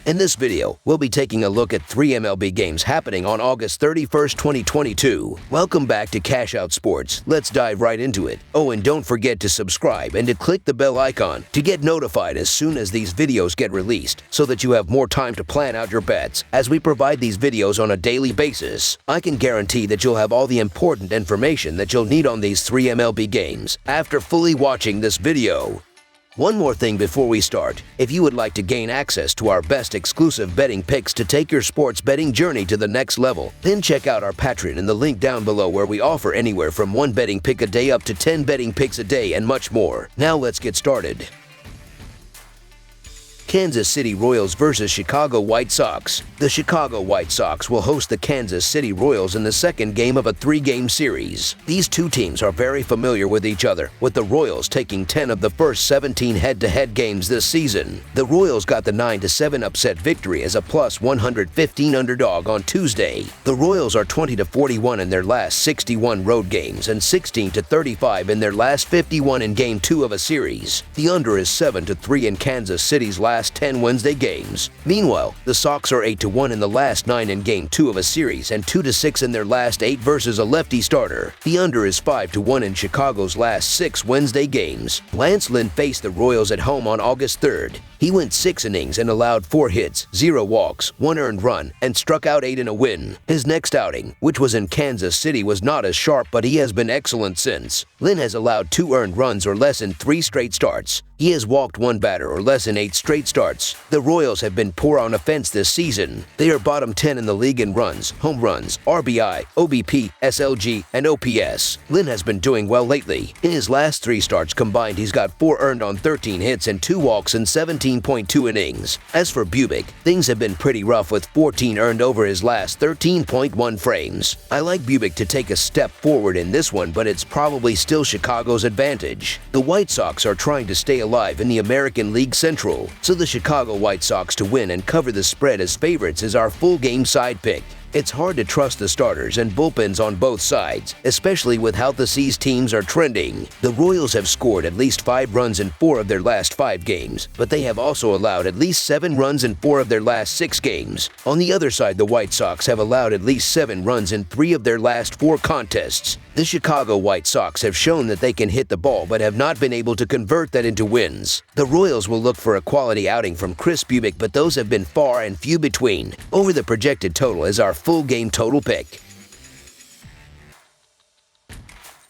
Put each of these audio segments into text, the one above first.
In this video, we'll be taking a look at 3 MLB games happening on August 31st, 2022. Welcome back to Cash Out Sports. Let's dive right into it. Oh, and don't forget to subscribe and to click the bell icon to get notified as soon as these videos get released so that you have more time to plan out your bets as we provide these videos on a daily basis. I can guarantee that you'll have all the important information that you'll need on these 3 MLB games after fully watching this video. One more thing before we start. If you would like to gain access to our best exclusive betting picks to take your sports betting journey to the next level, then check out our Patreon in the link down below where we offer anywhere from 1 betting pick a day up to 10 betting picks a day and much more. Now let's get started. Kansas City Royals versus Chicago White Sox. The Chicago White Sox will host the Kansas City Royals in the second game of a 3-game series. These two teams are very familiar with each other, with the Royals taking 10 of the first 17 head-to-head games this season. The Royals got the 9-7 upset victory as a plus 115 underdog on Tuesday. The Royals are 20-41 in their last 61 road games and 16-35 in their last 51 in Game 2 of a series. The under is 7-3 in Kansas City's last 10 Wednesday games. Meanwhile, the Sox are 8-1 in the last 9 in Game 2 of a series and 2-6 in their last 8 versus a lefty starter. The under is 5-1 in Chicago's last 6 Wednesday games. Lance Lynn faced the Royals at home on August 3rd. He went 6 innings and allowed 4 hits, 0 walks, 1 earned run, and struck out 8 in a win. His next outing, which was in Kansas City, was not as sharp, but he has been excellent since. Lynn has allowed 2 earned runs or less in 3 straight starts. He has walked 1 batter or less in 8 straight starts. The Royals have been poor on offense this season. They are bottom 10 in the league in runs, home runs, RBI, OBP, SLG, and OPS. Lynn has been doing well lately. In his last 3 starts combined, he's got 4 earned on 13 hits and 2 walks in 17.2 innings. As for Bubic, things have been pretty rough with 14 earned over his last 13.1 frames. I like Bubic to take a step forward in this one, but it's probably still Chicago's advantage. The White Sox are trying to stay alive in the American League Central, so the Chicago White Sox to win and cover the spread as favorites is our full game side pick. It's hard to trust the starters and bullpens on both sides, especially with how these teams are trending. The Royals have scored at least 5 runs in 4 of their last 5 games, but they have also allowed at least 7 runs in 4 of their last 6 games. On the other side, the White Sox have allowed at least 7 runs in 3 of their last 4 contests. The Chicago White Sox have shown that they can hit the ball but have not been able to convert that into wins. The Royals will look for a quality outing from Chris Bubic, but those have been far and few between. Over the projected total is our full game total pick.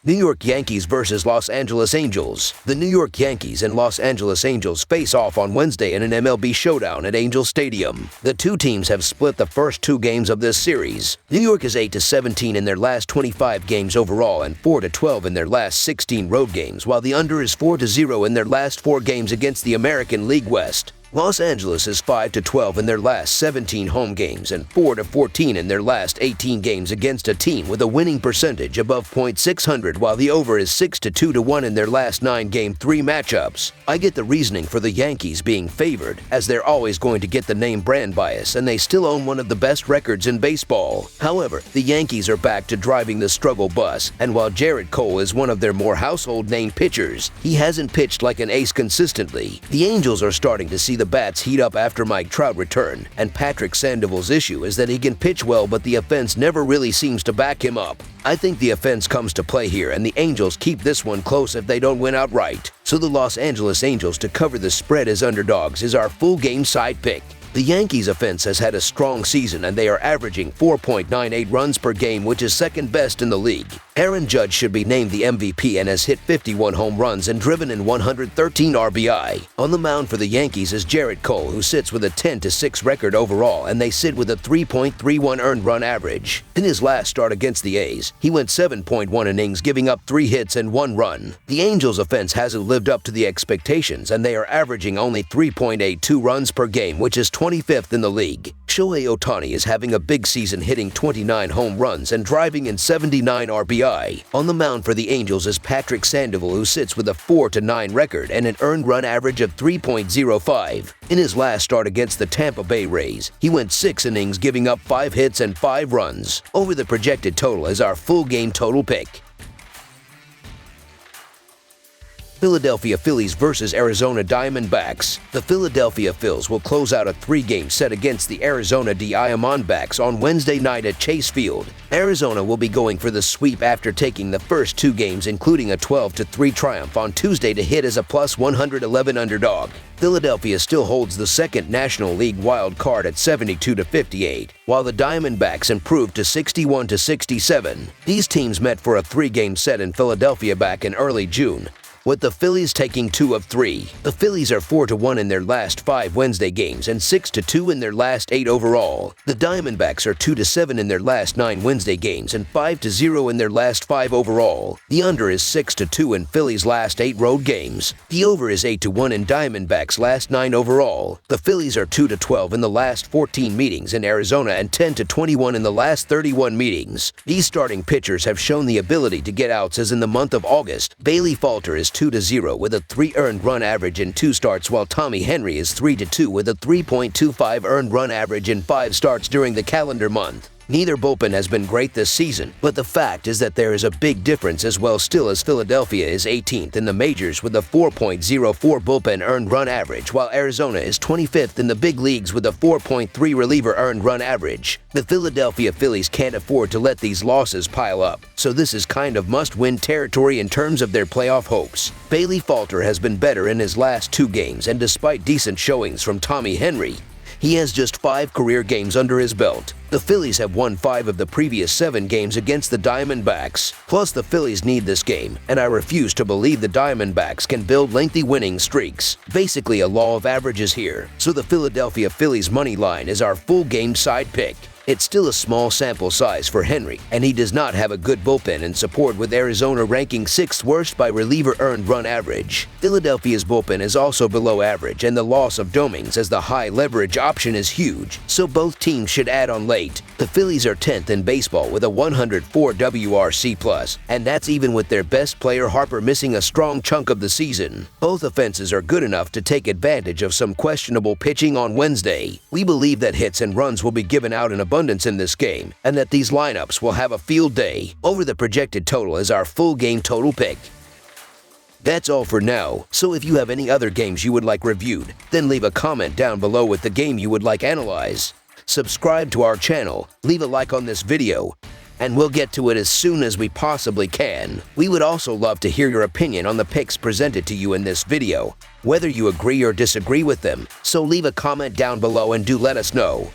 New York Yankees versus Los Angeles Angels. The New York Yankees and Los Angeles Angels face off on Wednesday in an MLB showdown at Angel Stadium. The two teams have split the first 2 games of this series. New York is 8-17 in their last 25 games overall and 4-12 in their last 16 road games, while the under is 4-0 in their last 4 games against the American League West. Los Angeles is 5-12 in their last 17 home games and 4-14 in their last 18 games against a team with a winning percentage above .600, while the over is 6-2-1 in their last 9 Game 3 matchups. I get the reasoning for the Yankees being favored, as they're always going to get the name brand bias and they still own one of the best records in baseball. However, the Yankees are back to driving the struggle bus, and while Gerrit Cole is one of their more household name pitchers, he hasn't pitched like an ace consistently. The Angels are starting to see the bats heat up after Mike Trout returned, and Patrick Sandoval's issue is that he can pitch well, but the offense never really seems to back him up. I think the offense comes to play here, and the Angels keep this one close if they don't win outright. So the Los Angeles Angels to cover the spread as underdogs is our full game side pick. The Yankees' offense has had a strong season and they are averaging 4.98 runs per game, which is second best in the league. Aaron Judge should be named the MVP and has hit 51 home runs and driven in 113 RBI. On the mound for the Yankees is Gerrit Cole, who sits with a 10-6 record overall, and they sit with a 3.31 earned run average. In his last start against the A's, he went 7.1 innings, giving up 3 hits and 1 run. The Angels' offense hasn't lived up to the expectations, and they are averaging only 3.82 runs per game, which is 25th in the league. Shohei Ohtani is having a big season, hitting 29 home runs and driving in 79 RBI. On the mound for the Angels is Patrick Sandoval, who sits with a 4-9 record and an earned run average of 3.05. In his last start against the Tampa Bay Rays, he went 6 innings, giving up 5 hits and 5 runs. Over the projected total is our full game total pick. Philadelphia Phillies versus Arizona Diamondbacks. The Philadelphia Phils will close out a 3-game set against the Arizona Diamondbacks on Wednesday night at Chase Field. Arizona will be going for the sweep after taking the first 2 games, including a 12-3 triumph on Tuesday to hit as a plus 111 underdog. Philadelphia still holds the second National League wild card at 72-58, while the Diamondbacks improved to 61-67. These teams met for a 3-game set in Philadelphia back in early June, with the Phillies taking 2 of 3. The Phillies are 4-1 in their last 5 Wednesday games and 6-2 in their last 8 overall. The Diamondbacks are 2-7 in their last 9 Wednesday games and 5-0 in their last 5 overall. The under is 6-2 in Phillies' last 8 road games. The over is 8-1 in Diamondbacks' last 9 overall. The Phillies are 2-12 in the last 14 meetings in Arizona and 10-21 in the last 31 meetings. These starting pitchers have shown the ability to get outs, as in the month of August, Bailey Falter is 2-0 with a 3 earned run average in 2 starts, while Tommy Henry is 3-2 with a 3.25 earned run average in 5 starts during the calendar month. Neither bullpen has been great this season, but the fact is that there is a big difference as well still, as Philadelphia is 18th in the majors with a 4.04 bullpen earned run average, while Arizona is 25th in the big leagues with a 4.3 reliever earned run average. The Philadelphia Phillies can't afford to let these losses pile up, so this is kind of must-win territory in terms of their playoff hopes. Bailey Falter has been better in his last 2 games, and despite decent showings from Tommy Henry, he has just 5 career games under his belt. The Phillies have won 5 of the previous 7 games against the Diamondbacks. Plus, the Phillies need this game, and I refuse to believe the Diamondbacks can build lengthy winning streaks. Basically, a law of averages here, so the Philadelphia Phillies money line is our full game side pick. It's still a small sample size for Henry, and he does not have a good bullpen in support, with Arizona ranking 6th worst by reliever earned run average. Philadelphia's bullpen is also below average, and the loss of Domings as the high leverage option is huge, so both teams should add on late. The Phillies are 10th in baseball with a 104 WRC+, and that's even with their best player Harper missing a strong chunk of the season. Both offenses are good enough to take advantage of some questionable pitching on Wednesday. We believe that hits and runs will be given out in abundance in this game, and that these lineups will have a field day. Over the projected total is our full game total pick. That's all for now, so if you have any other games you would like reviewed, then leave a comment down below with the game you would like analyzed. Subscribe to our channel, leave a like on this video, and we'll get to it as soon as we possibly can. We would also love to hear your opinion on the picks presented to you in this video, whether you agree or disagree with them, so leave a comment down below and do let us know.